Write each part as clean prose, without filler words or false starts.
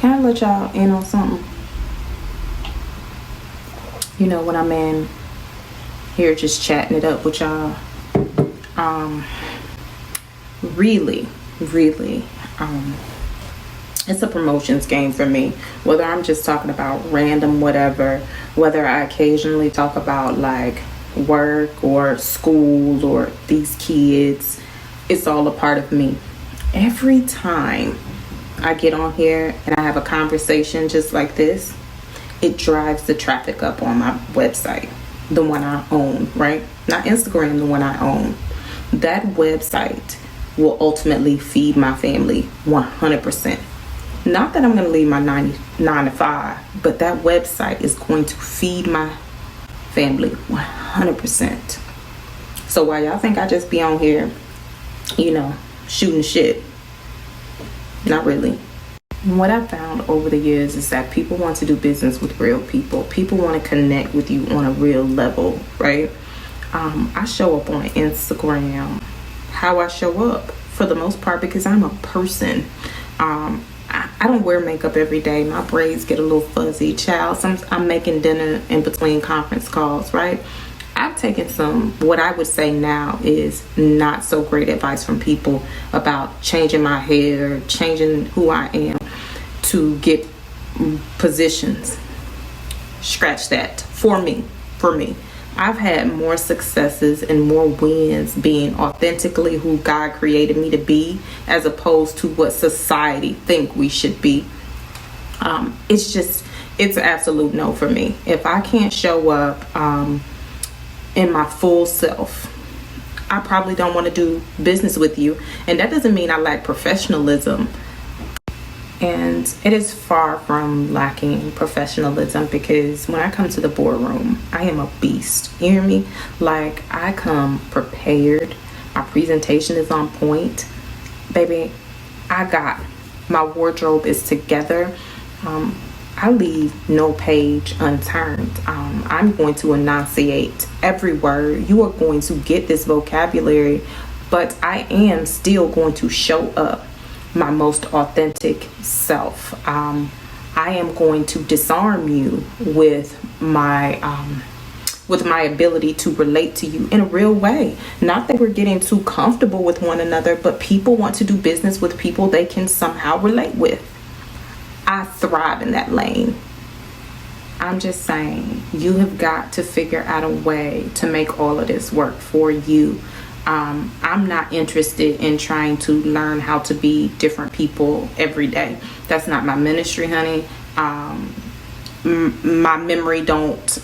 can I let y'all in on something? You know, when I'm in here just chatting it up with y'all, really, it's a promotions game for me. Whether I'm just talking about random whatever, whether I occasionally talk about like work or school or these kids, it's all a part of me. Every time I get on here and I have a conversation just like this, it drives the traffic up on my website, the one I own, right? Not Instagram, the one I own. That website will ultimately feed my family 100%. Not that I'm going to leave my 9 to 5, but that website is going to feed my family 100%. So while y'all think I just be on here, you know, shooting shit, not really. What I found over the years is that people want to do business with real people. People want to connect with you on a real level, right? I show up on Instagram how I show up for the most part because I'm a person. I don't wear makeup every day. My braids get a little fuzzy. Child, I'm making dinner in between conference calls, right? I've taken some, what I would say now is not so great advice from people about changing my hair, changing who I am to get positions. Scratch that. For me. I've had more successes and more wins being authentically who God created me to be, as opposed to what society think we should be. It's an absolute no for me. If I can't show up in my full self, I probably don't want to do business with you. And that doesn't mean I lack professionalism. And it is far from lacking professionalism, because when I come to the boardroom, I am a beast. You hear me? Like, I come prepared. My presentation is on point. Baby, my wardrobe is together. I leave no page unturned. I'm going to enunciate every word. You are going to get this vocabulary, but I am still going to show up my most authentic self. I am going to disarm you with my ability to relate to you in a real way. Not that we're getting too comfortable with one another, but people want to do business with people they can somehow relate with. I thrive in that lane. I'm just saying, you have got to figure out a way to make all of this work for you. I'm not interested in trying to learn how to be different people every day. That's not my ministry, honey. My memory don't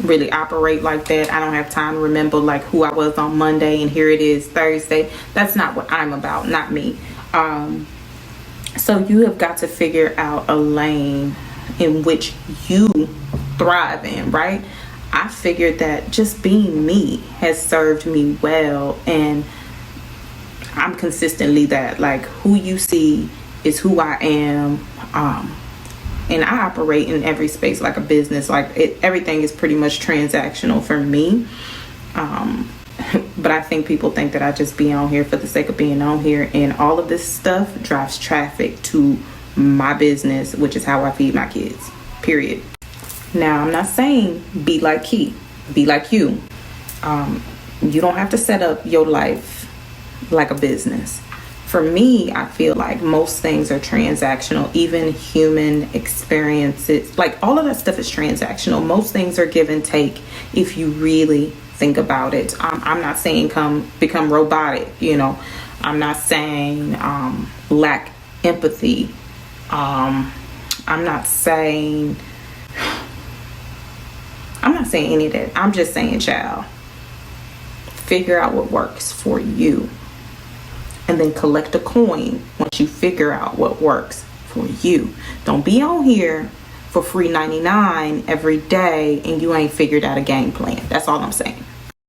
really operate like that. I don't have time to remember like who I was on Monday and here it is Thursday. That's not what I'm about, not me. So you have got to figure out a lane in which you thrive in, right? I figured that just being me has served me well, and I'm consistently that. Like, who you see is who I am, and I operate in every space like a business. Like, everything is pretty much transactional for me, but I think people think that I just be on here for the sake of being on here, and all of this stuff drives traffic to my business, which is how I feed my kids, period. Now, I'm not saying be like Key, be like you. You don't have to set up your life like a business. For me, I feel like most things are transactional, even human experiences. Like, all of that stuff is transactional. Most things are give and take if you really think about it. I'm not saying become robotic, you know. I'm not saying lack empathy. I'm not saying any of that. I'm just saying, child, figure out what works for you, and then collect a coin once you figure out what works for you. Don't be on here for free 99 every day and you ain't figured out a game plan. That's all I'm saying.